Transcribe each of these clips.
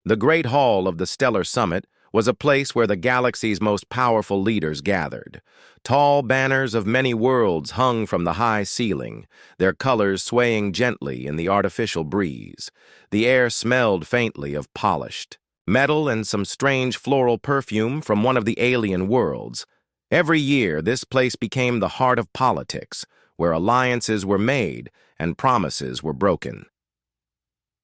The Great Hall of the Stellar Summit was a place where the galaxy's most powerful leaders gathered. Tall banners of many worlds hung from the high ceiling, their colors swaying gently in the artificial breeze. The air smelled faintly of polished metal and some strange floral perfume from one of the alien worlds. Every year, this place became the heart of politics, where alliances were made and promises were broken.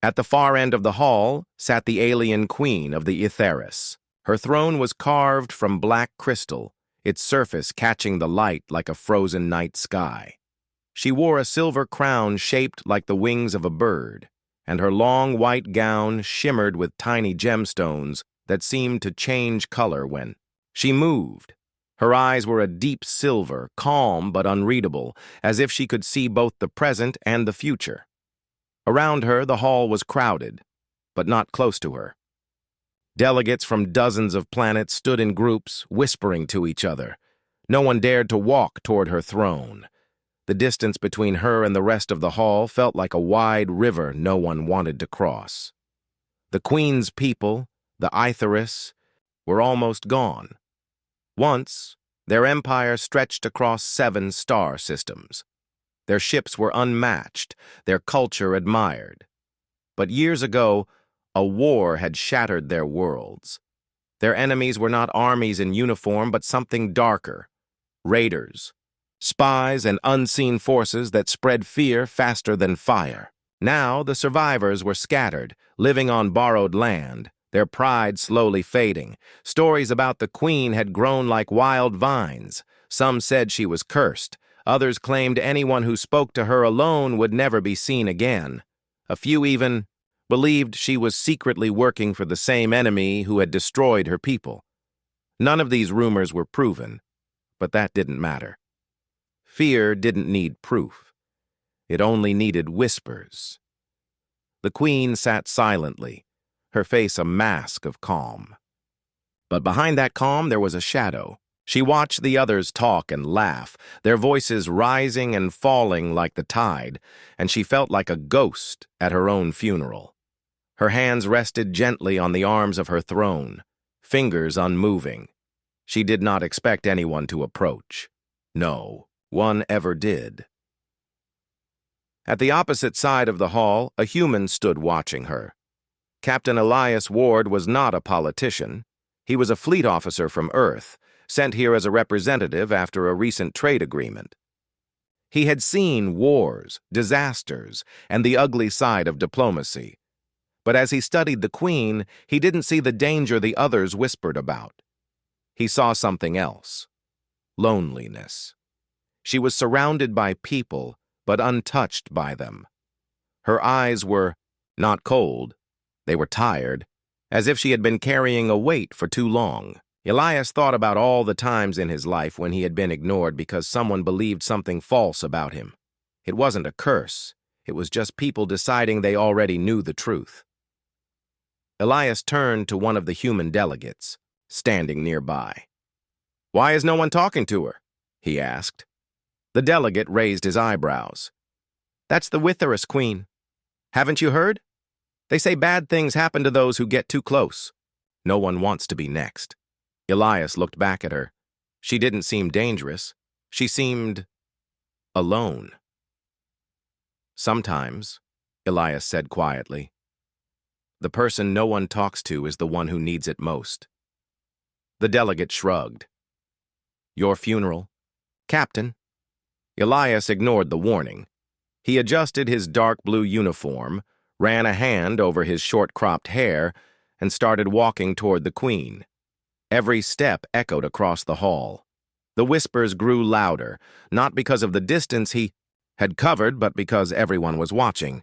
At the far end of the hall sat the alien queen of the Aetheris. Her throne was carved from black crystal, its surface catching the light like a frozen night sky. She wore a silver crown shaped like the wings of a bird, and her long white gown shimmered with tiny gemstones that seemed to change color when she moved. Her eyes were a deep silver, calm but unreadable, as if she could see both the present and the future. Around her, the hall was crowded, but not close to her. Delegates from dozens of planets stood in groups, whispering to each other. No one dared to walk toward her throne. The distance between her and the rest of the hall felt like a wide river no one wanted to cross. The Queen's people, the Aetheris, were almost gone. Once, their empire stretched across 7 star systems. Their ships were unmatched, their culture admired. But years ago, a war had shattered their worlds. Their enemies were not armies in uniform, but something darker. Raiders, spies, and unseen forces that spread fear faster than fire. Now, the survivors were scattered, living on borrowed land, their pride slowly fading. Stories about the Queen had grown like wild vines. Some said she was cursed. Others claimed anyone who spoke to her alone would never be seen again. A few even believed she was secretly working for the same enemy who had destroyed her people. None of these rumors were proven, but that didn't matter. Fear didn't need proof. It only needed whispers. The Queen sat silently, her face a mask of calm. But behind that calm there was a shadow. She watched the others talk and laugh, their voices rising and falling like the tide, and she felt like a ghost at her own funeral. Her hands rested gently on the arms of her throne, fingers unmoving. She did not expect anyone to approach. No one ever did. At the opposite side of the hall, a human stood watching her. Captain Elias Ward was not a politician. He was a fleet officer from Earth, sent here as a representative after a recent trade agreement. He had seen wars, disasters, and the ugly side of diplomacy. But as he studied the Queen, he didn't see the danger the others whispered about. He saw something else: loneliness. She was surrounded by people, but untouched by them. Her eyes were not cold, they were tired, as if she had been carrying a weight for too long. Elias thought about all the times in his life when he had been ignored because someone believed something false about him. It wasn't a curse. It was just people deciding they already knew the truth. Elias turned to one of the human delegates, standing nearby. "Why is no one talking to her?" he asked. The delegate raised his eyebrows. "That's the Aetheris Queen. Haven't you heard? They say bad things happen to those who get too close. No one wants to be next." Elias looked back at her. She didn't seem dangerous. She seemed alone. "Sometimes," Elias said quietly, "the person no one talks to is the one who needs it most." The delegate shrugged. "Your funeral, Captain?" Elias ignored the warning. He adjusted his dark blue uniform, ran a hand over his short-cropped hair, and started walking toward the Queen. Every step echoed across the hall. The whispers grew louder, not because of the distance he had covered, but because everyone was watching.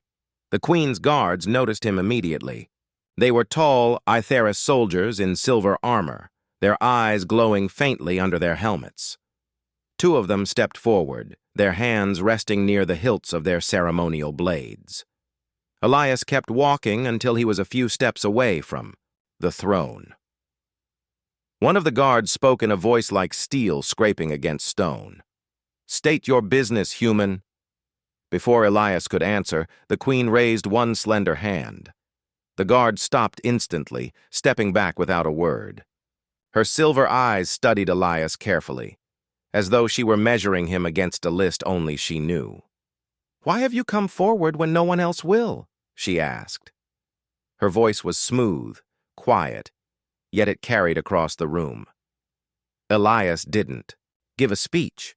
The Queen's guards noticed him immediately. They were tall Aetheris soldiers in silver armor, their eyes glowing faintly under their helmets. 2 of them stepped forward, their hands resting near the hilts of their ceremonial blades. Elias kept walking until he was a few steps away from the throne. One of the guards spoke in a voice like steel scraping against stone. "State your business, human." Before Elias could answer, the Queen raised one slender hand. The guard stopped instantly, stepping back without a word. Her silver eyes studied Elias carefully, as though she were measuring him against a list only she knew. "Why have you come forward when no one else will?" she asked. Her voice was smooth, quiet, yet it carried across the room. Elias didn't give a speech.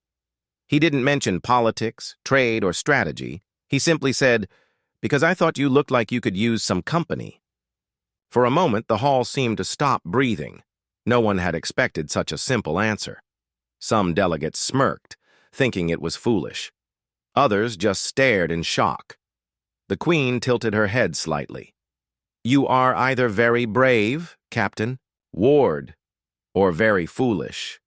He didn't mention politics, trade, or strategy. He simply said, "Because I thought you looked like you could use some company." For a moment, the hall seemed to stop breathing. No one had expected such a simple answer. Some delegates smirked, thinking it was foolish. Others just stared in shock. The Queen tilted her head slightly. "You are either very brave, Captain Ward, or very foolish."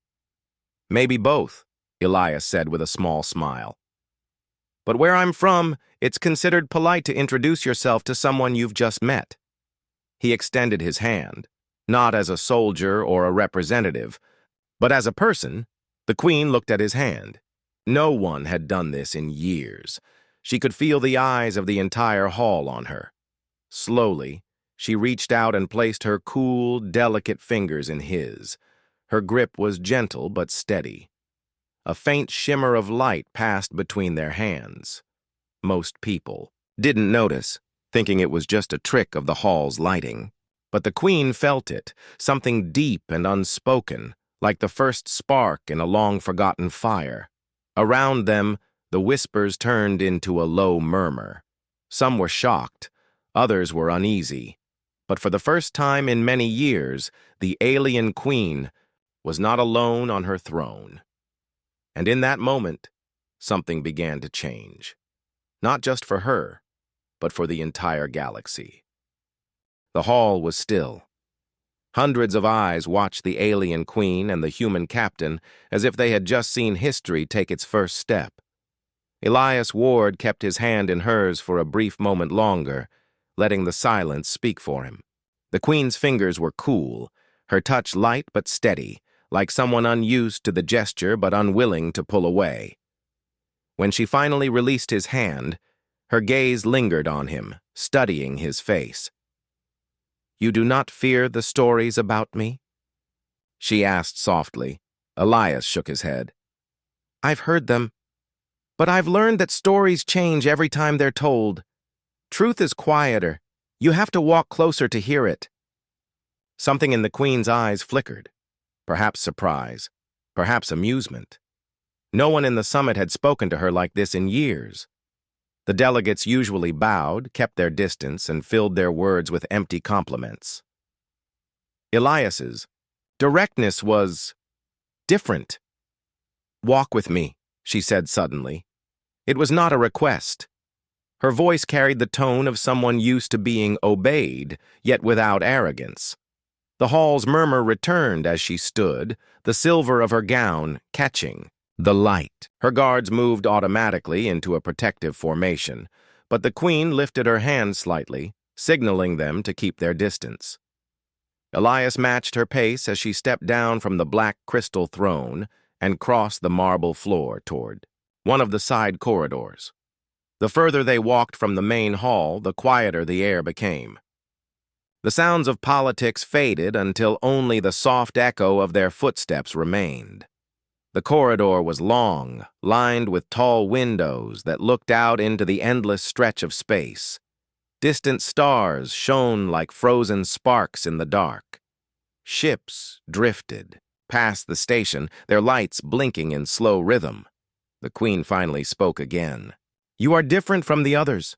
"Maybe both," Elias said with a small smile. "But where I'm from, it's considered polite to introduce yourself to someone you've just met." He extended his hand, not as a soldier or a representative, but as a person. The Queen looked at his hand. No one had done this in years. She could feel the eyes of the entire hall on her. Slowly, she reached out and placed her cool, delicate fingers in his. Her grip was gentle but steady. A faint shimmer of light passed between their hands. Most people didn't notice, thinking it was just a trick of the hall's lighting. But the Queen felt it, something deep and unspoken, like the first spark in a long-forgotten fire. Around them, the whispers turned into a low murmur. Some were shocked, others were uneasy. But for the first time in many years, the alien Queen was not alone on her throne. And in that moment, something began to change. Not just for her, but for the entire galaxy. The hall was still. Hundreds of eyes watched the alien Queen and the human captain as if they had just seen history take its first step. Elias Ward kept his hand in hers for a brief moment longer, letting the silence speak for him. The Queen's fingers were cool, her touch light but steady, like someone unused to the gesture but unwilling to pull away. When she finally released his hand, her gaze lingered on him, studying his face. "You do not fear the stories about me?" she asked softly. Elias shook his head. "I've heard them, but I've learned that stories change every time they're told. Truth is quieter. You have to walk closer to hear it." Something in the Queen's eyes flickered. Perhaps surprise, perhaps amusement. No one in the summit had spoken to her like this in years. The delegates usually bowed, kept their distance, and filled their words with empty compliments. Elias's directness was different. "Walk with me," she said suddenly. It was not a request. Her voice carried the tone of someone used to being obeyed, yet without arrogance. The hall's murmur returned as she stood, the silver of her gown catching the light. Her guards moved automatically into a protective formation, but the Queen lifted her hand slightly, signaling them to keep their distance. Elias matched her pace as she stepped down from the black crystal throne and crossed the marble floor toward one of the side corridors. The further they walked from the main hall, the quieter the air became. The sounds of politics faded until only the soft echo of their footsteps remained. The corridor was long, lined with tall windows that looked out into the endless stretch of space. Distant stars shone like frozen sparks in the dark. Ships drifted past the station, their lights blinking in slow rhythm. The Queen finally spoke again. "You are different from the others.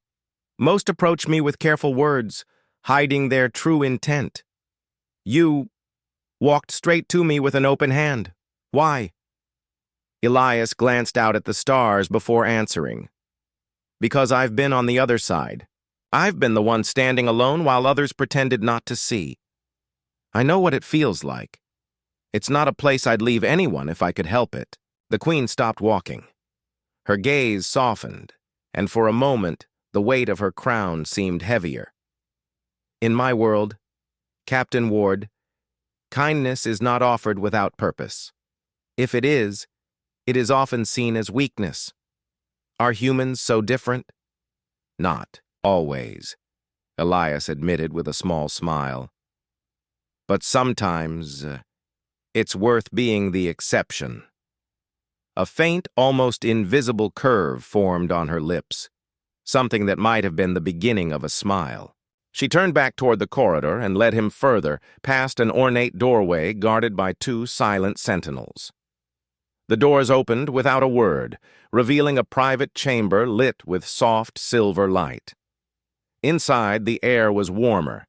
Most approach me with careful words, hiding their true intent. You walked straight to me with an open hand. Why?" Elias glanced out at the stars before answering. "Because I've been on the other side. I've been the one standing alone while others pretended not to see. I know what it feels like. It's not a place I'd leave anyone if I could help it." The Queen stopped walking. Her gaze softened, and for a moment, the weight of her crown seemed heavier. "In my world, Captain Ward, kindness is not offered without purpose. If it is often seen as weakness. Are humans so different? Not always. Elias admitted with a small smile. But sometimes, it's worth being the exception. A faint, almost invisible curve formed on her lips, something that might have been the beginning of a smile. She turned back toward the corridor and led him further, past an ornate doorway guarded by two silent sentinels. The doors opened without a word, revealing a private chamber lit with soft silver light. Inside, the air was warmer,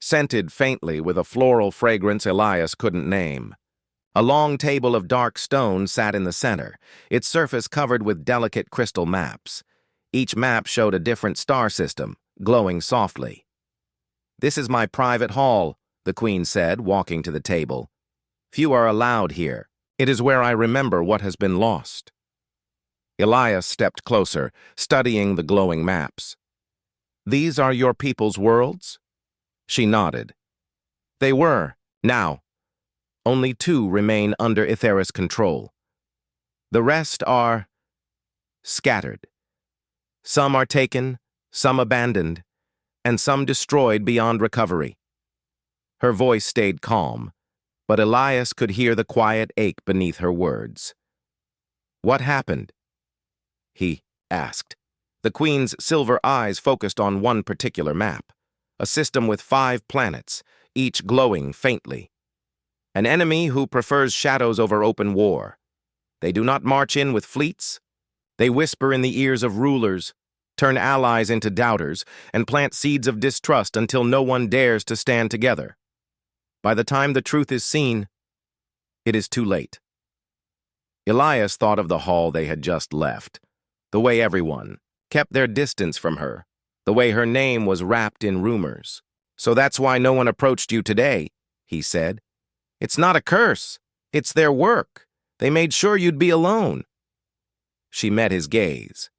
scented faintly with a floral fragrance Elias couldn't name. A long table of dark stone sat in the center, its surface covered with delicate crystal maps. Each map showed a different star system, glowing softly. "This is my private hall," the Queen said, walking to the table. "Few are allowed here. It is where I remember what has been lost." Elias stepped closer, studying the glowing maps. "These are your people's worlds?" She nodded. "They were. Now, only 2 remain under Ithera's control. The rest are scattered. Some are taken, some abandoned, and some destroyed beyond recovery." Her voice stayed calm, but Elias could hear the quiet ache beneath her words. "What happened?" he asked. The Queen's silver eyes focused on one particular map, a system with 5 planets, each glowing faintly. "An enemy who prefers shadows over open war. They do not march in with fleets. They whisper in the ears of rulers, turn allies into doubters, and plant seeds of distrust until no one dares to stand together. By the time the truth is seen, it is too late." Elias thought of the hall they had just left, the way everyone kept their distance from her, the way her name was wrapped in rumors. "So that's why no one approached you today," he said. "It's not a curse. It's their work. They made sure you'd be alone." She met his gaze.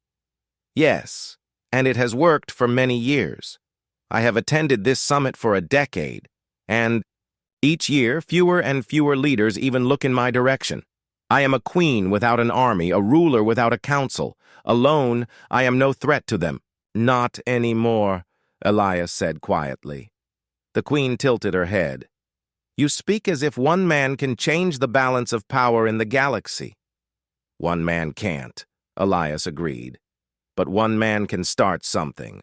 "Yes, and it has worked for many years. I have attended this summit for a decade, and each year fewer and fewer leaders even look in my direction. I am a queen without an army, a ruler without a council. Alone, I am no threat to them." "Not anymore," Elias said quietly. The Queen tilted her head. "You speak as if one man can change the balance of power in the galaxy." "One man can't," Elias agreed. "But one man can start something,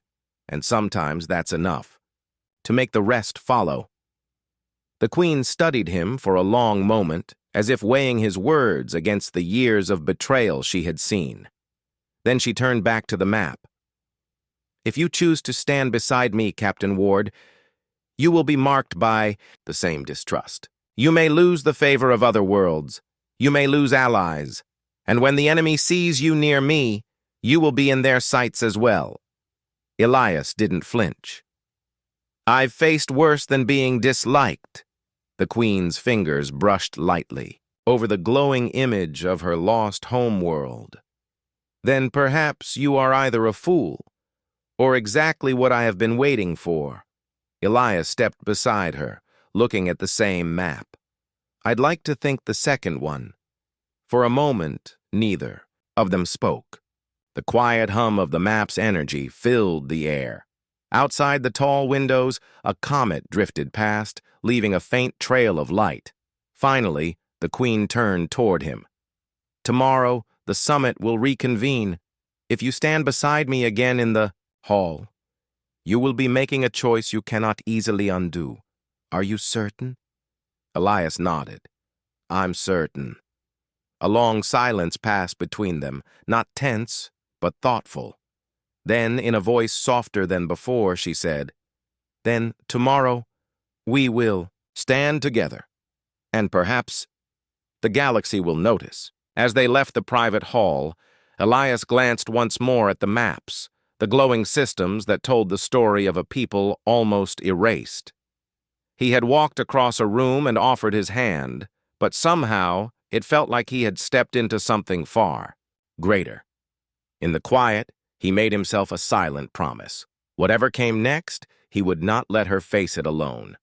and sometimes that's enough to make the rest follow." The Queen studied him for a long moment, as if weighing his words against the years of betrayal she had seen. Then she turned back to the map. "If you choose to stand beside me, Captain Ward, you will be marked by the same distrust. You may lose the favor of other worlds. You may lose allies. And when the enemy sees you near me, you will be in their sights as well." Elias didn't flinch. "I've faced worse than being disliked." The Queen's fingers brushed lightly over the glowing image of her lost homeworld. "Then perhaps you are either a fool or exactly what I have been waiting for." Elias stepped beside her, looking at the same map. "I'd like to think the second one." For a moment, neither of them spoke. The quiet hum of the map's energy filled the air. Outside the tall windows, a comet drifted past, leaving a faint trail of light. Finally, the Queen turned toward him. "Tomorrow, the summit will reconvene. If you stand beside me again in the hall, you will be making a choice you cannot easily undo. Are you certain?" Elias nodded. "I'm certain." A long silence passed between them, not tense, but thoughtful. Then, in a voice softer than before, she said, "Then, tomorrow, we will stand together, and perhaps the galaxy will notice." As they left the private hall, Elias glanced once more at the maps, the glowing systems that told the story of a people almost erased. He had walked across a room and offered his hand, but somehow it felt like he had stepped into something far greater. In the quiet, he made himself a silent promise. Whatever came next, he would not let her face it alone.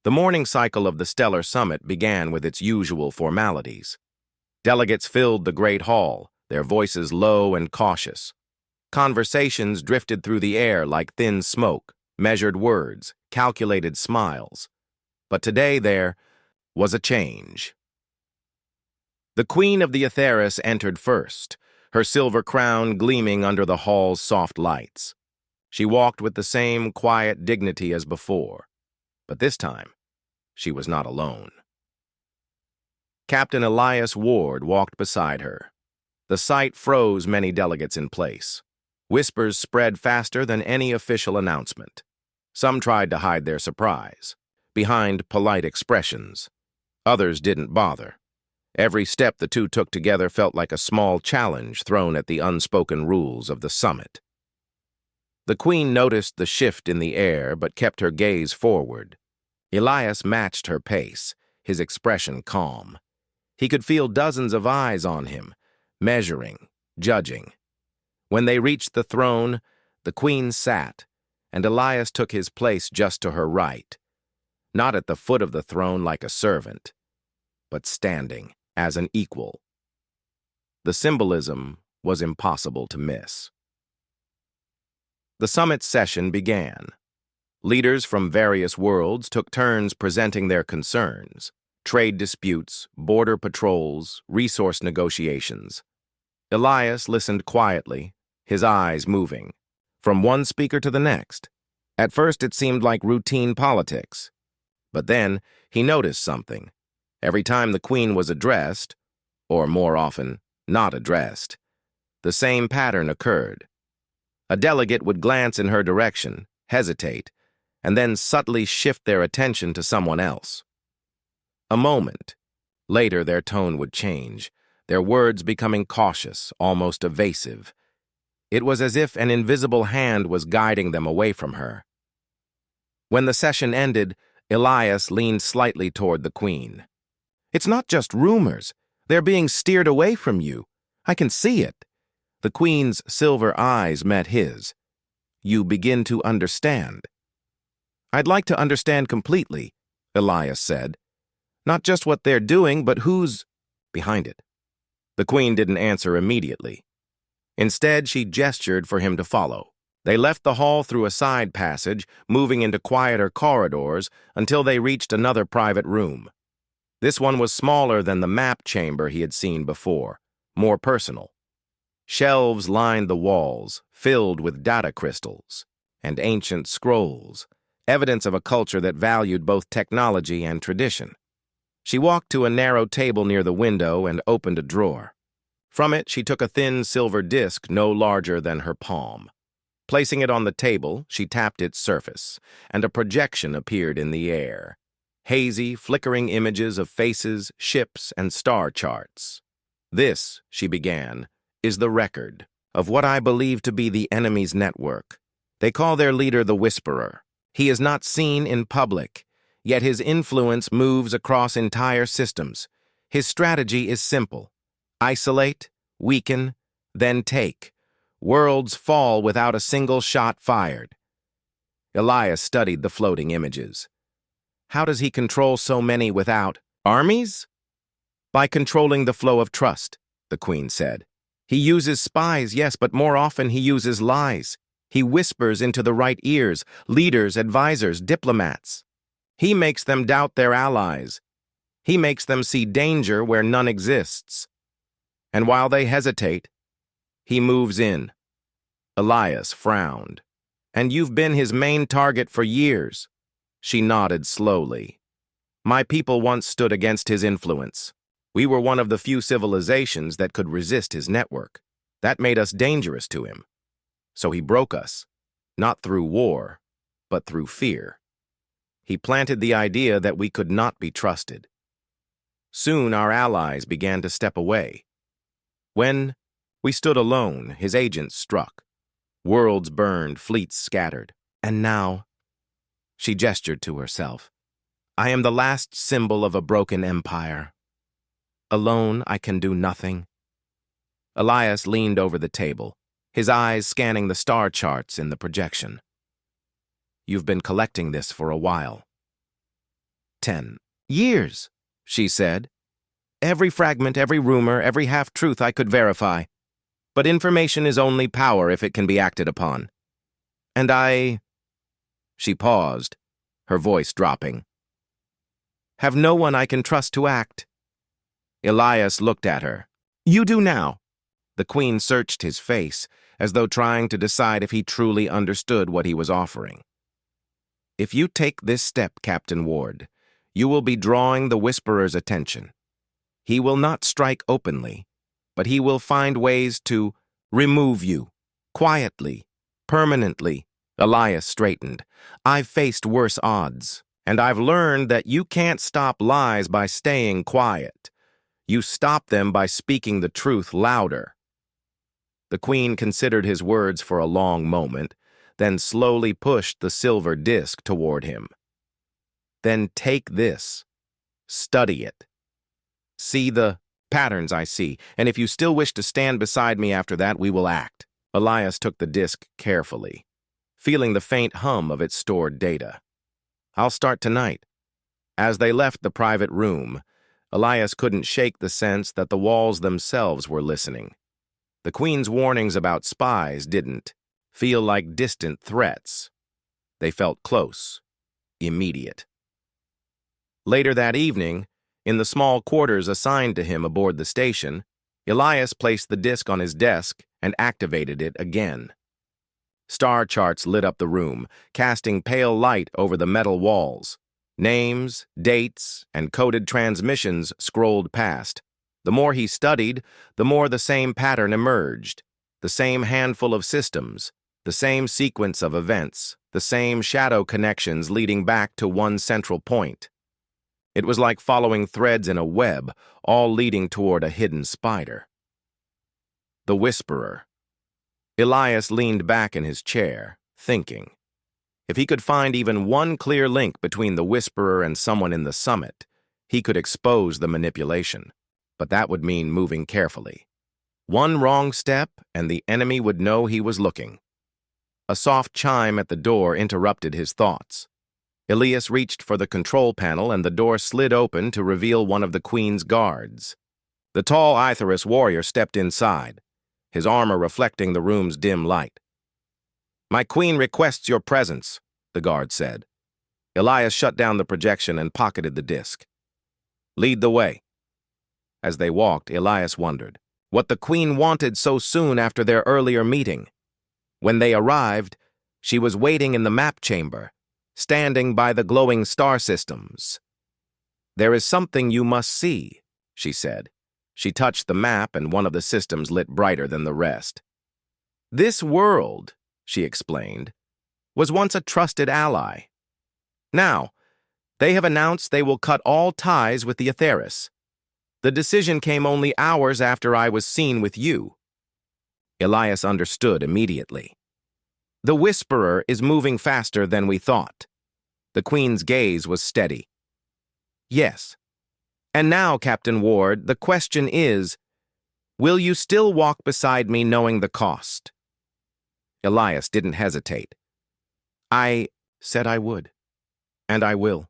The morning cycle of the Stellar Summit began with its usual formalities. Delegates filled the great hall, their voices low and cautious. Conversations drifted through the air like thin smoke, measured words, calculated smiles. But today there was a change. The Queen of the Aetheris entered first, her silver crown gleaming under the hall's soft lights. She walked with the same quiet dignity as before, but this time she was not alone. Captain Elias Ward walked beside her. The sight froze many delegates in place. Whispers spread faster than any official announcement. Some tried to hide their surprise behind polite expressions. Others didn't bother. Every step the two took together felt like a small challenge thrown at the unspoken rules of the summit. The Queen noticed the shift in the air but kept her gaze forward. Elias matched her pace, his expression calm. He could feel dozens of eyes on him, measuring, judging. When they reached the throne, the Queen sat, and Elias took his place just to her right, not at the foot of the throne like a servant, but standing as an equal. The symbolism was impossible to miss. The summit session began. Leaders from various worlds took turns presenting their concerns: trade disputes, border patrols, resource negotiations. Elias listened quietly, his eyes moving, from one speaker to the next. At first it seemed like routine politics. But then he noticed something. Every time the Queen was addressed, or more often, not addressed, the same pattern occurred. A delegate would glance in her direction, hesitate, and then subtly shift their attention to someone else. A moment. Later their tone would change, their words becoming cautious, almost evasive. It was as if an invisible hand was guiding them away from her. When the session ended, Elias leaned slightly toward the Queen. "It's not just rumors. They're being steered away from you. I can see it." The Queen's silver eyes met his. "You begin to understand." "I'd like to understand completely," Elias said. "Not just what they're doing, but who's behind it." The Queen didn't answer immediately. Instead, she gestured for him to follow. They left the hall through a side passage, moving into quieter corridors until they reached another private room. This one was smaller than the map chamber he had seen before, more personal. Shelves lined the walls, filled with data crystals and ancient scrolls, evidence of a culture that valued both technology and tradition. She walked to a narrow table near the window and opened a drawer. From it, she took a thin silver disc no larger than her palm. Placing it on the table, she tapped its surface, and a projection appeared in the air. Hazy, flickering images of faces, ships, and star charts. "This," she began, "is the record of what I believe to be the enemy's network. They call their leader the Whisperer. He is not seen in public, yet his influence moves across entire systems. His strategy is simple: isolate, weaken, then take. Worlds fall without a single shot fired." Elias studied the floating images. "How does he control so many without armies?" "By controlling the flow of trust," the Queen said. "He uses spies, yes, but more often he uses lies. He whispers into the right ears, leaders, advisors, diplomats. He makes them doubt their allies. He makes them see danger where none exists. And while they hesitate, he moves in." Elias frowned. "And you've been his main target for years." She nodded slowly. "My people once stood against his influence. We were one of the few civilizations that could resist his network. That made us dangerous to him. So he broke us, not through war, but through fear. He planted the idea that we could not be trusted. Soon our allies began to step away. When we stood alone, his agents struck. Worlds burned, fleets scattered. And now," she gestured to herself, "I am the last symbol of a broken empire. Alone, I can do nothing." Elias leaned over the table, his eyes scanning the star charts in the projection. "You've been collecting this for a while." 10 years, she said. "Every fragment, every rumor, every half-truth I could verify. But information is only power if it can be acted upon. And She paused, her voice dropping. Have no one I can trust to act. Elias looked at her. You do now. The Queen searched his face, as though trying to decide if he truly understood what he was offering. If you take this step, Captain Ward, you will be drawing the Whisperer's attention. He will not strike openly, but he will find ways to remove you, quietly, permanently. Elias straightened. I've faced worse odds, and I've learned that you can't stop lies by staying quiet. You stop them by speaking the truth louder. The Queen considered his words for a long moment, then slowly pushed the silver disc toward him. Then take this. Study it. See the patterns I see, and if you still wish to stand beside me after that, we will act. Elias took the disc carefully, feeling the faint hum of its stored data. I'll start tonight. As they left the private room, Elias couldn't shake the sense that the walls themselves were listening. The Queen's warnings about spies didn't feel like distant threats. They felt close, immediate. Later that evening, in the small quarters assigned to him aboard the station, Elias placed the disc on his desk and activated it again. Star charts lit up the room, casting pale light over the metal walls. Names, dates, and coded transmissions scrolled past. The more he studied, the more the same pattern emerged. The same handful of systems, the same sequence of events, the same shadow connections leading back to one central point. It was like following threads in a web, all leading toward a hidden spider. The Whisperer. Elias leaned back in his chair, thinking. If he could find even one clear link between the Whisperer and someone in the summit, he could expose the manipulation. But that would mean moving carefully. One wrong step, and the enemy would know he was looking. A soft chime at the door interrupted his thoughts. Elias reached for the control panel, and the door slid open to reveal one of the Queen's guards. The tall Aetheris warrior stepped inside, his armor reflecting the room's dim light. My Queen requests your presence, the guard said. Elias shut down the projection and pocketed the disc. Lead the way. As they walked, Elias wondered what the Queen wanted so soon after their earlier meeting. When they arrived, she was waiting in the map chamber, standing by the glowing star systems. There is something you must see, she said. She touched the map, and one of the systems lit brighter than the rest. This world, she explained, was once a trusted ally. Now, they have announced they will cut all ties with the Aetheris. The decision came only hours after I was seen with you. Elias understood immediately. The Whisperer is moving faster than we thought. The Queen's gaze was steady. Yes. And now, Captain Ward, the question is, will you still walk beside me knowing the cost? Elias didn't hesitate. I said I would. And I will.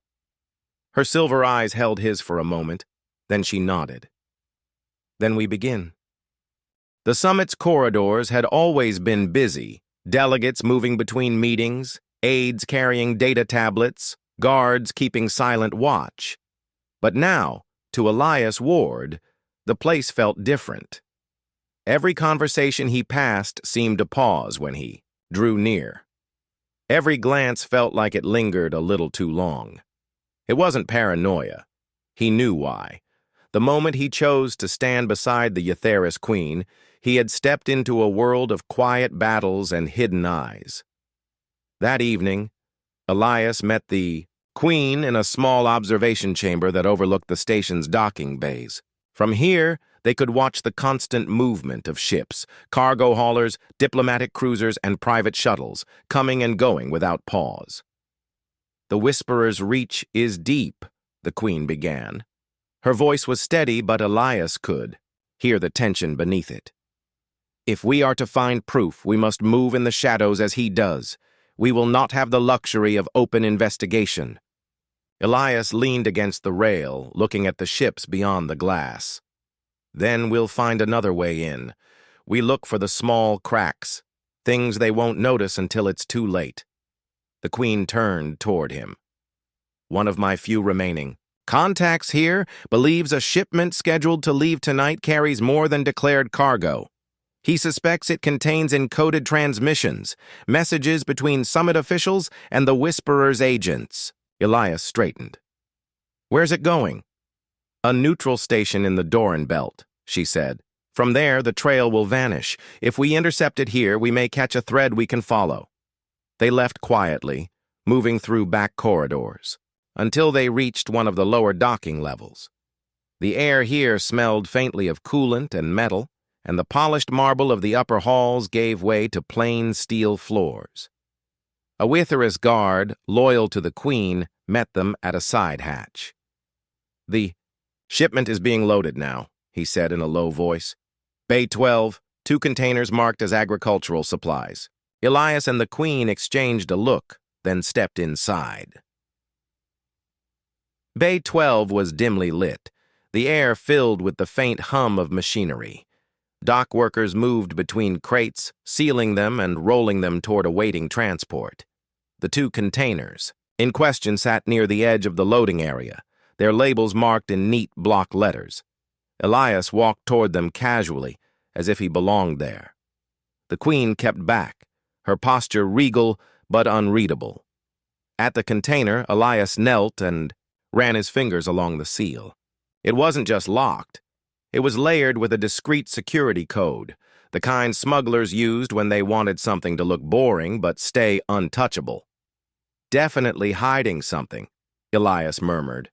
Her silver eyes held his for a moment, then she nodded. Then we begin. The summit's corridors had always been busy, delegates moving between meetings, aides carrying data tablets, guards keeping silent watch. But now, to Elias Ward, the place felt different. Every conversation he passed seemed to pause when he drew near. Every glance felt like it lingered a little too long. It wasn't paranoia. He knew why. The moment he chose to stand beside the Aetheris Queen, he had stepped into a world of quiet battles and hidden eyes. That evening, Elias met the Queen in a small observation chamber that overlooked the station's docking bays. From here, they could watch the constant movement of ships, cargo haulers, diplomatic cruisers, and private shuttles, coming and going without pause. The Whisperer's reach is deep, the Queen began. Her voice was steady, but Elias could hear the tension beneath it. If we are to find proof, we must move in the shadows as he does. We will not have the luxury of open investigation. Elias leaned against the rail, looking at the ships beyond the glass. Then we'll find another way in. We look for the small cracks, things they won't notice until it's too late. The Queen turned toward him. "One of my few remaining. Contacts here believes a shipment scheduled to leave tonight carries more than declared cargo. He suspects it contains encoded transmissions, messages between summit officials and the Whisperer's agents." Elias straightened. "Where's it going?" "A neutral station in the Doran Belt," she said. "From there, the trail will vanish. If we intercept it here, we may catch a thread we can follow." They left quietly, moving through back corridors, until they reached one of the lower docking levels. The air here smelled faintly of coolant and metal, and the polished marble of the upper halls gave way to plain steel floors. A Witherus guard, loyal to the Queen, met them at a side hatch. "The shipment is being loaded now," he said in a low voice. "Bay 12, 2 containers marked as agricultural supplies." Elias and the Queen exchanged a look, then stepped inside. Bay 12 was dimly lit, the air filled with the faint hum of machinery. Dock workers moved between crates, sealing them and rolling them toward awaiting transport. The 2 containers in question sat near the edge of the loading area, their labels marked in neat block letters. Elias walked toward them casually, as if he belonged there. The Queen kept back, her posture regal but unreadable. At the container, Elias knelt and ran his fingers along the seal. It wasn't just locked. It was layered with a discreet security code, the kind smugglers used when they wanted something to look boring but stay untouchable. "Definitely hiding something," Elias murmured.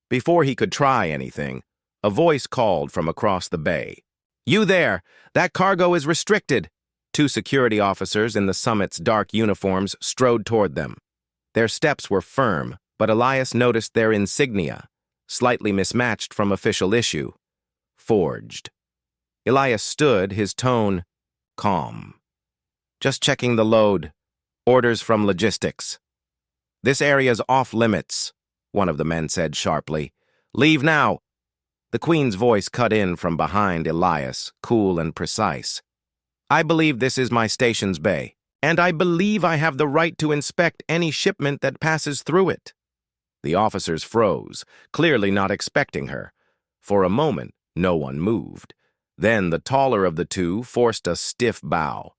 Before he could try anything, a voice called from across the bay. "You there! That cargo is restricted!" 2 security officers in the summit's dark uniforms strode toward them. Their steps were firm, but Elias noticed their insignia, slightly mismatched from official issue. Forged. Elias stood, his tone calm. "Just checking the load. Orders from logistics." "This area's off limits," one of the men said sharply. "Leave now." The Queen's voice cut in from behind Elias, cool and precise. "I believe this is my station's bay, and I believe I have the right to inspect any shipment that passes through it." The officers froze, clearly not expecting her. For a moment, no one moved. Then the taller of the 2 forced a stiff bow.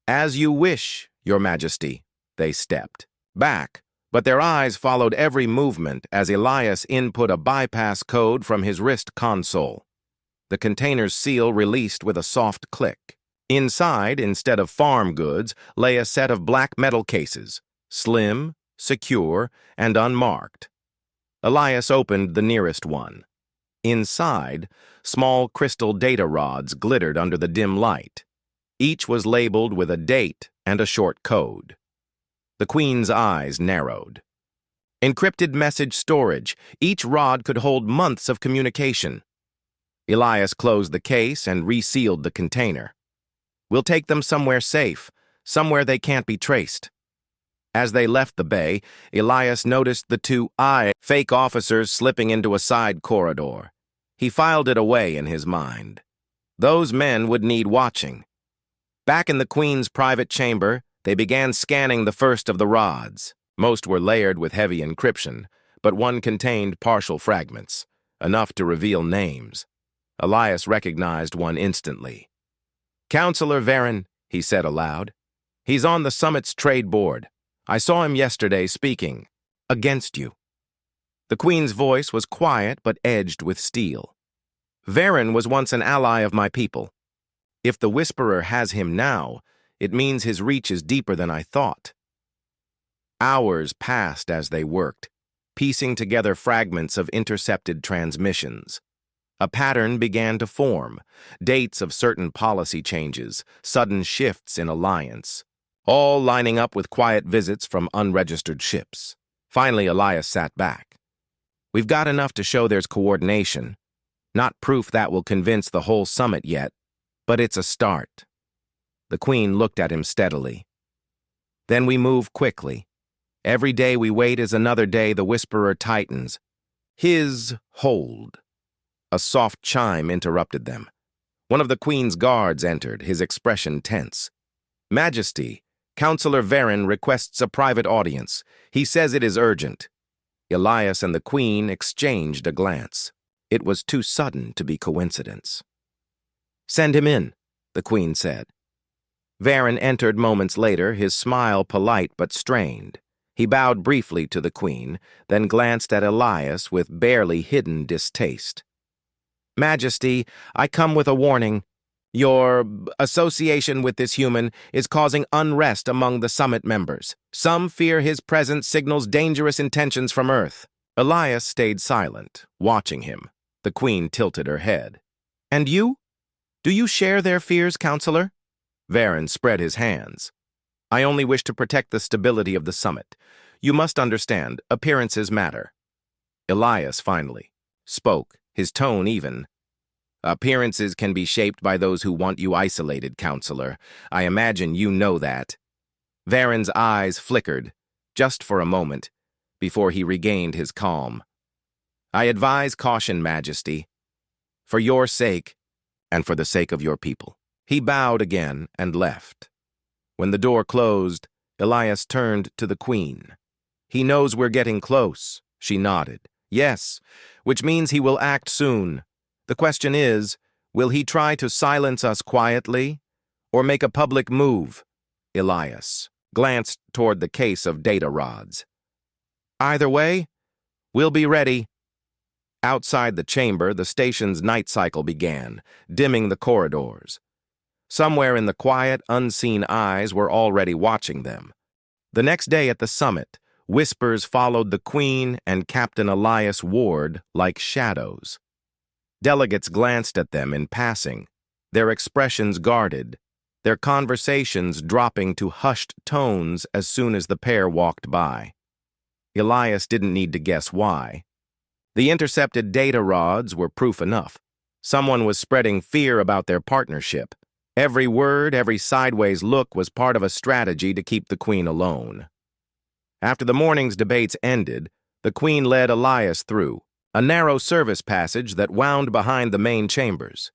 "As you wish, Your Majesty." They stepped back, but their eyes followed every movement as Elias input a bypass code from his wrist console. The container's seal released with a soft click. Inside, instead of farm goods, lay a set of black metal cases, slim, secure, and unmarked. Elias opened the nearest one. Inside, small crystal data rods glittered under the dim light. Each was labeled with a date and a short code. The Queen's eyes narrowed. Encrypted message storage. Each rod could hold months of communication. Elias closed the case and resealed the container. "We'll take them somewhere safe, somewhere they can't be traced." As they left the bay, Elias noticed the 2 fake officers slipping into a side corridor. He filed it away in his mind. Those men would need watching. Back in the Queen's private chamber, they began scanning the first of the rods. Most were layered with heavy encryption, but one contained partial fragments, enough to reveal names. Elias recognized one instantly. "Counselor Varen," he said aloud. "He's on the summit's trade board. I saw him yesterday speaking against you." The Queen's voice was quiet but edged with steel. "Varen was once an ally of my people. If the Whisperer has him now, it means his reach is deeper than I thought." Hours passed as they worked, piecing together fragments of intercepted transmissions. A pattern began to form, dates of certain policy changes, sudden shifts in alliance, all lining up with quiet visits from unregistered ships. Finally, Elias sat back. "We've got enough to show there's coordination. Not proof that will convince the whole summit yet, but it's a start." The Queen looked at him steadily. "Then we move quickly. Every day we wait is another day the Whisperer tightens. His hold." A soft chime interrupted them. One of the Queen's guards entered, his expression tense. "Majesty, Counselor Varen requests a private audience. He says it is urgent. Elias and the Queen exchanged a glance. It was too sudden to be coincidence. "Send him in," the Queen said. Varen entered moments later, his smile polite but strained. He bowed briefly to the Queen, then glanced at Elias with barely hidden distaste. "Majesty, I come with a warning. Your association with this human is causing unrest among the summit members. Some fear his presence signals dangerous intentions from Earth." Elias stayed silent, watching him. The Queen tilted her head. "And you? Do you share their fears, Counselor?" Varen spread his hands. "I only wish to protect the stability of the summit. You must understand, appearances matter." Elias finally spoke, his tone even. "Appearances can be shaped by those who want you isolated, Counselor. I imagine you know that." Varen's eyes flickered, just for a moment, before he regained his calm. "I advise caution, Majesty. For your sake, and for the sake of your people." He bowed again and left. When the door closed, Elias turned to the Queen. "He knows we're getting close," she nodded. "Yes, which means he will act soon. The question is, will he try to silence us quietly, or make a public move?" Elias glanced toward the case of data rods. "Either way, we'll be ready." Outside the chamber, the station's night cycle began, dimming the corridors. Somewhere in the quiet, unseen eyes were already watching them. The next day at the summit, whispers followed the Queen and Captain Elias Ward like shadows. Delegates glanced at them in passing, their expressions guarded, their conversations dropping to hushed tones as soon as the pair walked by. Elias didn't need to guess why. The intercepted data rods were proof enough. Someone was spreading fear about their partnership. Every word, every sideways look was part of a strategy to keep the Queen alone. After the morning's debates ended, the Queen led Elias through a narrow service passage that wound behind the main chambers.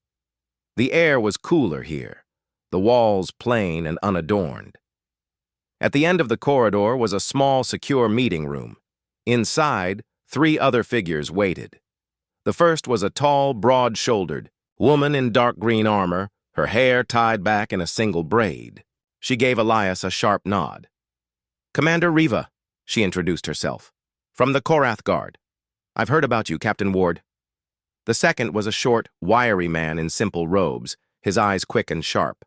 The air was cooler here, the walls plain and unadorned. At the end of the corridor was a small, secure meeting room. Inside, 3 other figures waited. The first was a tall, broad-shouldered woman in dark green armor, her hair tied back in a single braid. She gave Elias a sharp nod. "Commander Riva," she introduced herself, "from the Korath Guard. I've heard about you, Captain Ward." The second was a short, wiry man in simple robes, his eyes quick and sharp.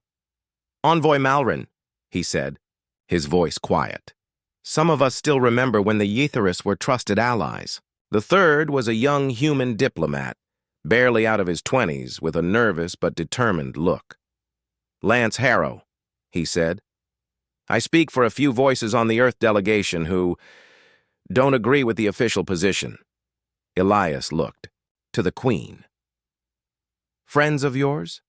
"Envoy Malrin," he said, his voice quiet. "Some of us still remember when the Yetherists were trusted allies." The third was a young human diplomat, barely out of his 20s, with a nervous but determined look. "Lance Harrow," he said. "I speak for a few voices on the Earth delegation who don't agree with the official position." Elias looked to the Queen. "Friends of yours?"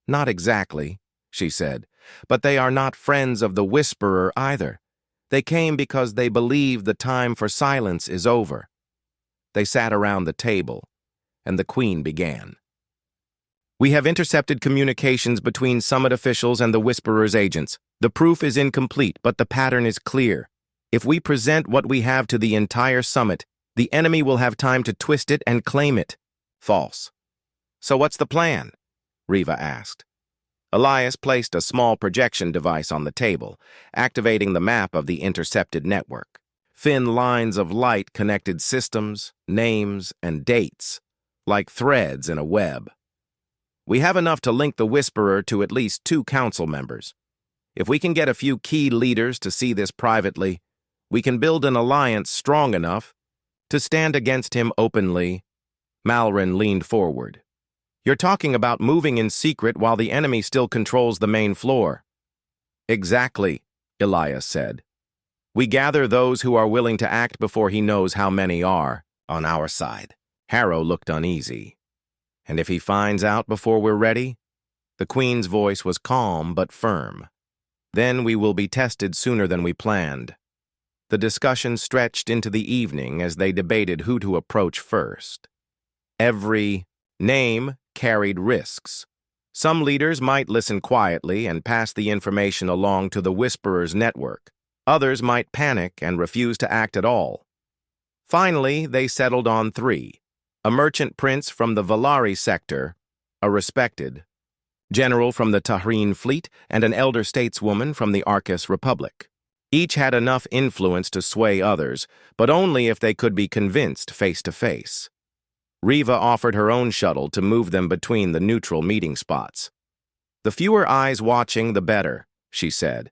"Not exactly," she said, "but they are not friends of the Whisperer either. They came because they believe the time for silence is over." They sat around the table, and the Queen began. "We have intercepted communications between summit officials and the Whisperer's agents. The proof is incomplete, but the pattern is clear. If we present what we have to the entire summit, the enemy will have time to twist it and claim it." "False." "So what's the plan?" Riva asked. Elias placed a small projection device on the table, activating the map of the intercepted network. Thin lines of light connected systems, names, and dates, like threads in a web. "We have enough to link the Whisperer to at least 2 council members. If we can get a few key leaders to see this privately, we can build an alliance strong enough to stand against him openly." Malrin leaned forward. "You're talking about moving in secret while the enemy still controls the main floor." "Exactly," Elias said. "We gather those who are willing to act before he knows how many are on our side." Harrow looked uneasy. "And if he finds out before we're ready?" The Queen's voice was calm but firm. "Then we will be tested sooner than we planned." The discussion stretched into the evening as they debated who to approach first. Every name carried risks. Some leaders might listen quietly and pass the information along to the Whisperer's network. Others might panic and refuse to act at all. Finally, they settled on three: a merchant prince from the Valari sector, a respected general from the Tahrin fleet, and an elder stateswoman from the Arcus Republic. Each had enough influence to sway others, but only if they could be convinced face to face. Riva offered her own shuttle to move them between the neutral meeting spots. "The fewer eyes watching, the better," she said.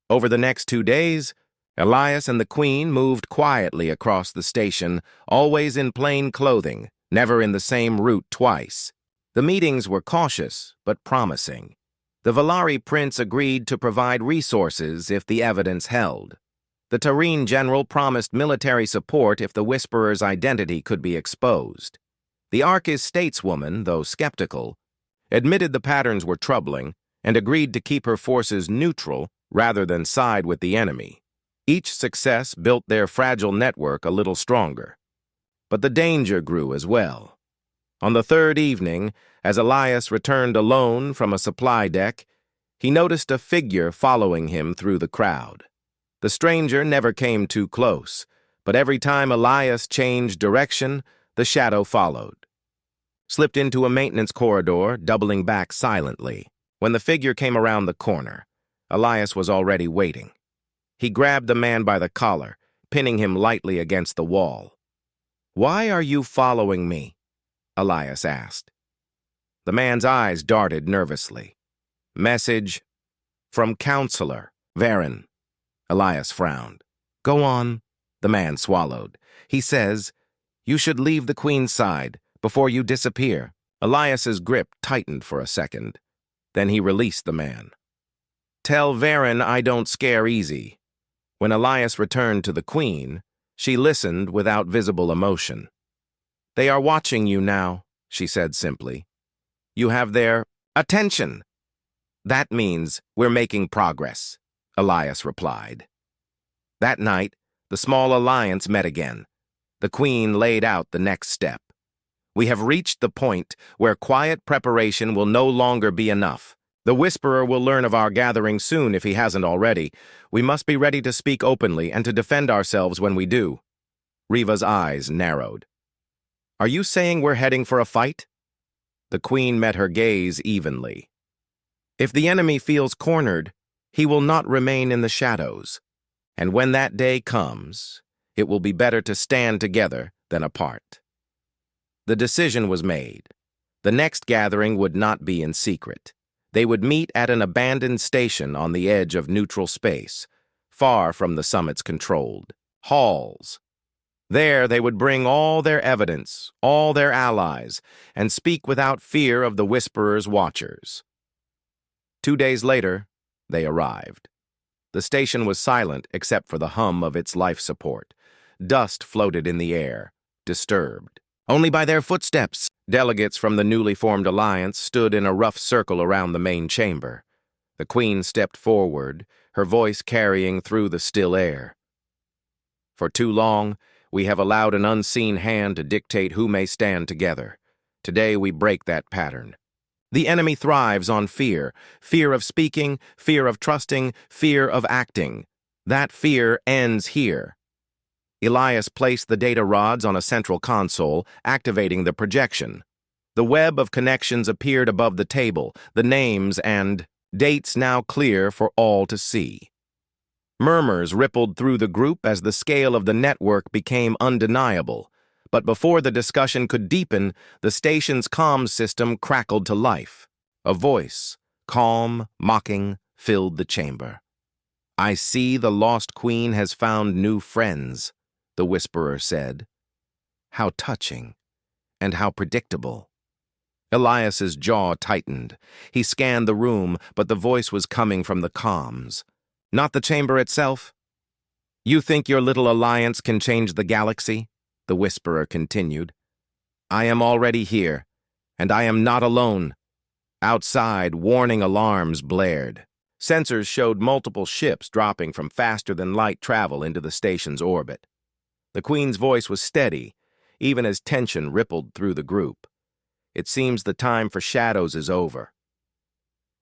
Over the next 2 days, Elias and the Queen moved quietly across the station, always in plain clothing, never in the same route twice. The meetings were cautious, but promising. The Valari prince agreed to provide resources if the evidence held. The Tahrin general promised military support if the Whisperer's identity could be exposed. The Arcus stateswoman, though skeptical, admitted the patterns were troubling and agreed to keep her forces neutral rather than side with the enemy. Each success built their fragile network a little stronger. But the danger grew as well. On the third evening, as Elias returned alone from a supply deck, he noticed a figure following him through the crowd. The stranger never came too close, but every time Elias changed direction, the shadow followed. Slipped into a maintenance corridor, doubling back silently. When the figure came around the corner, Elias was already waiting. He grabbed the man by the collar, pinning him lightly against the wall. "Why are you following me?" Elias asked. The man's eyes darted nervously. "Message from Counselor Varen." Elias frowned. "Go on." The man swallowed. "He says, you should leave the Queen's side before you disappear." Elias's grip tightened for a second. Then he released the man. "Tell Varen I don't scare easy." When Elias returned to the Queen, she listened without visible emotion. "They are watching you now," she said simply. "You have their attention." "That means we're making progress," Elias replied. That night, the small alliance met again. The Queen laid out the next step. "We have reached the point where quiet preparation will no longer be enough. The Whisperer will learn of our gathering soon if he hasn't already. We must be ready to speak openly and to defend ourselves when we do." Riva's eyes narrowed. "Are you saying we're heading for a fight?" The Queen met her gaze evenly. "If the enemy feels cornered, he will not remain in the shadows. And when that day comes, it will be better to stand together than apart." The decision was made. The next gathering would not be in secret. They would meet at an abandoned station on the edge of neutral space, far from the summit's controlled halls. There they would bring all their evidence, all their allies, and speak without fear of the Whisperer's watchers. 2 days later, they arrived. The station was silent except for the hum of its life support. Dust floated in the air, disturbed only by their footsteps. Delegates from the newly formed alliance stood in a rough circle around the main chamber. The Queen stepped forward, her voice carrying through the still air. "For too long, we have allowed an unseen hand to dictate who may stand together. Today we break that pattern. The enemy thrives on fear. Fear of speaking, fear of trusting, fear of acting. That fear ends here." Elias placed the data rods on a central console, activating the projection. The web of connections appeared above the table, the names and dates now clear for all to see. Murmurs rippled through the group as the scale of the network became undeniable. But before the discussion could deepen, the station's comms system crackled to life. A voice, calm, mocking, filled the chamber. "I see the lost Queen has found new friends," the Whisperer said. How touching, and how predictable. Elias's jaw tightened. He scanned the room, but the voice was coming from the comms. "Not the chamber itself?" "You think your little alliance can change the galaxy?" the Whisperer continued. "I am already here, and I am not alone." Outside, warning alarms blared. Sensors showed multiple ships dropping from faster-than-light travel into the station's orbit. The Queen's voice was steady, even as tension rippled through the group. "It seems the time for shadows is over."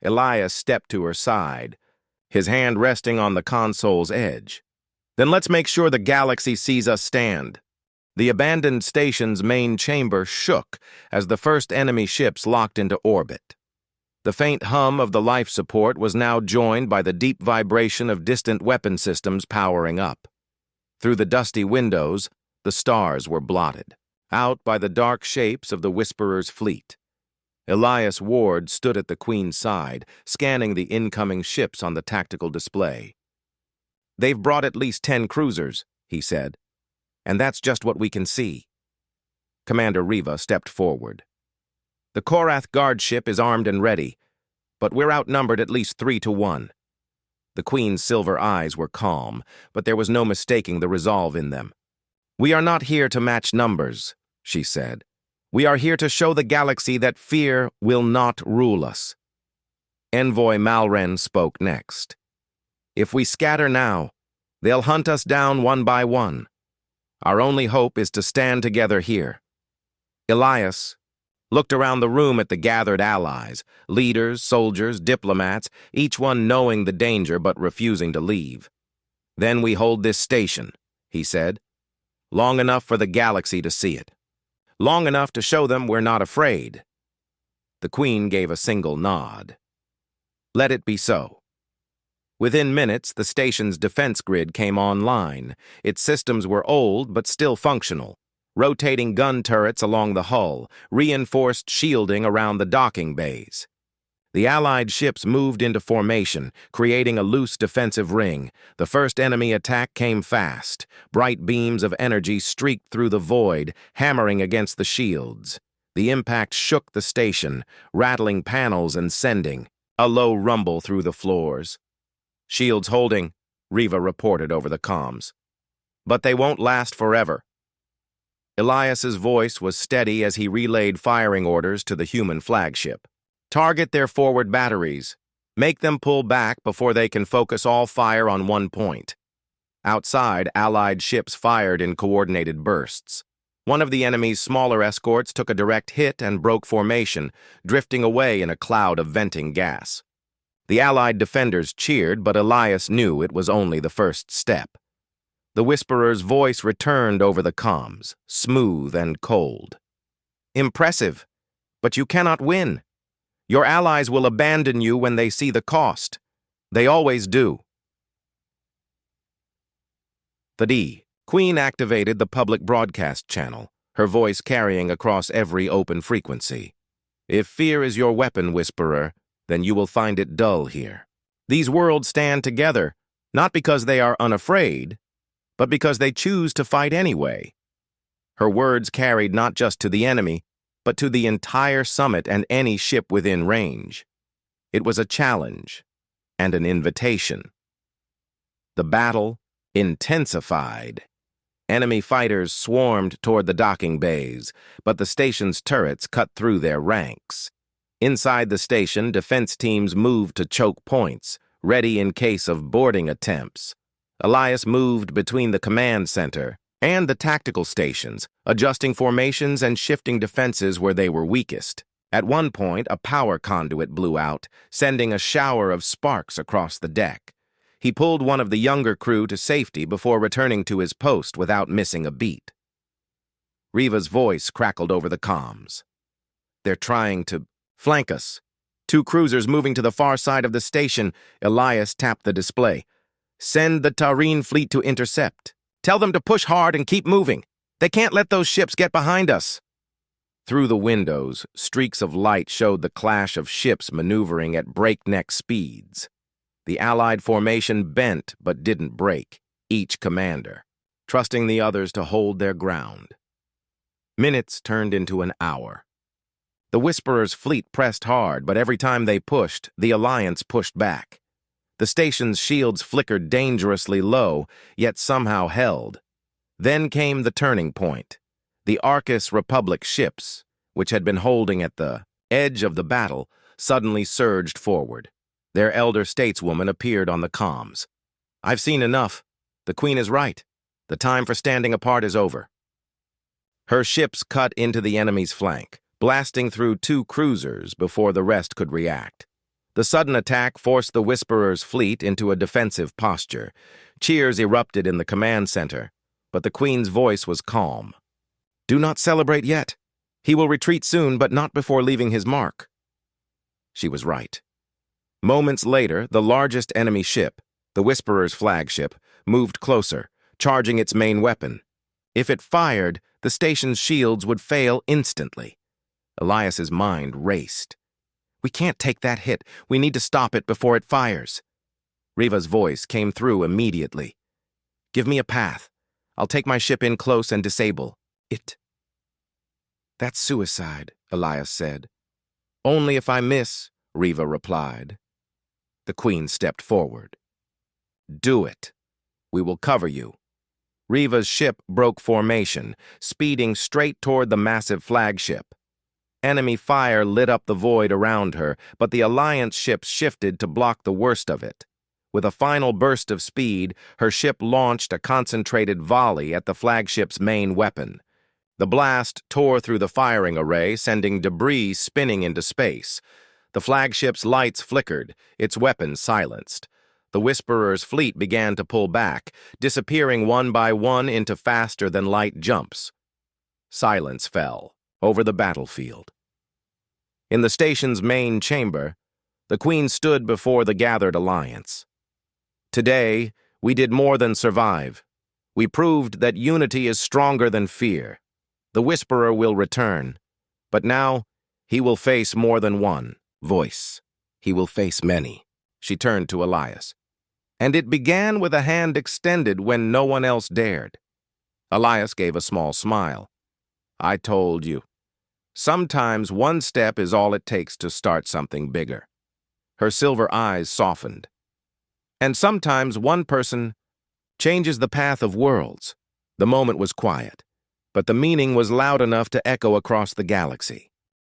Elias stepped to her side, his hand resting on the console's edge. Then let's make sure the galaxy sees us stand. The abandoned station's main chamber shook as the first enemy ships locked into orbit. The faint hum of the life support was now joined by the deep vibration of distant weapon systems powering up. Through the dusty windows, the stars were blotted out by the dark shapes of the Whisperer's fleet. Elias Ward stood at the Queen's side, scanning the incoming ships on the tactical display. "They've brought at least 10 cruisers," he said, "and that's just what we can see." Commander Riva stepped forward. "The Korath guard ship is armed and ready, but we're outnumbered at least 3-1. The Queen's silver eyes were calm, but there was no mistaking the resolve in them. "We are not here to match numbers," she said. "We are here to show the galaxy that fear will not rule us." Envoy Malren spoke next. "If we scatter now, they'll hunt us down one by one. Our only hope is to stand together here." Elias looked around the room at the gathered allies, leaders, soldiers, diplomats, each one knowing the danger but refusing to leave. "Then we hold this station," he said. "Long enough for the galaxy to see it. Long enough to show them we're not afraid." The Queen gave a single nod. "Let it be so." Within minutes, the station's defense grid came online. Its systems were old but still functional. Rotating gun turrets along the hull, reinforced shielding around the docking bays. The Allied ships moved into formation, creating a loose defensive ring. The first enemy attack came fast. Bright beams of energy streaked through the void, hammering against the shields. The impact shook the station, rattling panels and sending a low rumble through the floors. "Shields holding," Riva reported over the comms. "But they won't last forever." Elias's voice was steady as he relayed firing orders to the human flagship. "Target their forward batteries. Make them pull back before they can focus all fire on one point." Outside, Allied ships fired in coordinated bursts. One of the enemy's smaller escorts took a direct hit and broke formation, drifting away in a cloud of venting gas. The Allied defenders cheered, but Elias knew it was only the first step. The Whisperer's voice returned over the comms, smooth and cold. "Impressive, but you cannot win. Your allies will abandon you when they see the cost. They always do." The Queen activated the public broadcast channel, her voice carrying across every open frequency. "If fear is your weapon, Whisperer, then you will find it dull here. These worlds stand together, not because they are unafraid, but because they choose to fight anyway." Her words carried not just to the enemy, but to the entire summit and any ship within range. It was a challenge and an invitation. The battle intensified. Enemy fighters swarmed toward the docking bays, but the station's turrets cut through their ranks. Inside the station, defense teams moved to choke points, ready in case of boarding attempts. Elias moved between the command center and the tactical stations, adjusting formations and shifting defenses where they were weakest. At one point, a power conduit blew out, sending a shower of sparks across the deck. He pulled one of the younger crew to safety before returning to his post without missing a beat. Riva's voice crackled over the comms. "They're trying to flank us. 2 cruisers moving to the far side of the station." Elias tapped the display. "Send the Tareen fleet to intercept. Tell them to push hard and keep moving. They can't let those ships get behind us." Through the windows, streaks of light showed the clash of ships maneuvering at breakneck speeds. The Allied formation bent but didn't break, each commander trusting the others to hold their ground. Minutes turned into an hour. The Whisperer's fleet pressed hard, but every time they pushed, the Alliance pushed back. The station's shields flickered dangerously low, yet somehow held. Then came the turning point. The Orcs Republic ships, which had been holding at the edge of the battle, suddenly surged forward. Their elder stateswoman appeared on the comms. "I've seen enough. The Queen is right. The time for standing apart is over." Her ships cut into the enemy's flank, blasting through 2 cruisers before the rest could react. The sudden attack forced the Whisperer's fleet into a defensive posture. Cheers erupted in the command center, but the Queen's voice was calm. "Do not celebrate yet. He will retreat soon, but not before leaving his mark." She was right. Moments later, the largest enemy ship, the Whisperer's flagship, moved closer, charging its main weapon. If it fired, the station's shields would fail instantly. Elias's mind raced. "We can't take that hit. We need to stop it before it fires." Riva's voice came through immediately. "Give me a path. I'll take my ship in close and disable it." "That's suicide," Elias said. "Only if I miss," Riva replied. The Queen stepped forward. "Do it. We will cover you." Riva's ship broke formation, speeding straight toward the massive flagship. Enemy fire lit up the void around her, but the Alliance ships shifted to block the worst of it. With a final burst of speed, her ship launched a concentrated volley at the flagship's main weapon. The blast tore through the firing array, sending debris spinning into space. The flagship's lights flickered, its weapons silenced. The Whisperer's fleet began to pull back, disappearing one by one into faster-than-light jumps. Silence fell over the battlefield. In the station's main chamber, the Queen stood before the gathered Alliance. "Today, we did more than survive. We proved that unity is stronger than fear. The Whisperer will return, but now he will face more than one voice. He will face many." She turned to Elias. "And it began with a hand extended when no one else dared." Elias gave a small smile. "I told you. Sometimes one step is all it takes to start something bigger." Her silver eyes softened. "And sometimes one person changes the path of worlds." The moment was quiet, but the meaning was loud enough to echo across the galaxy.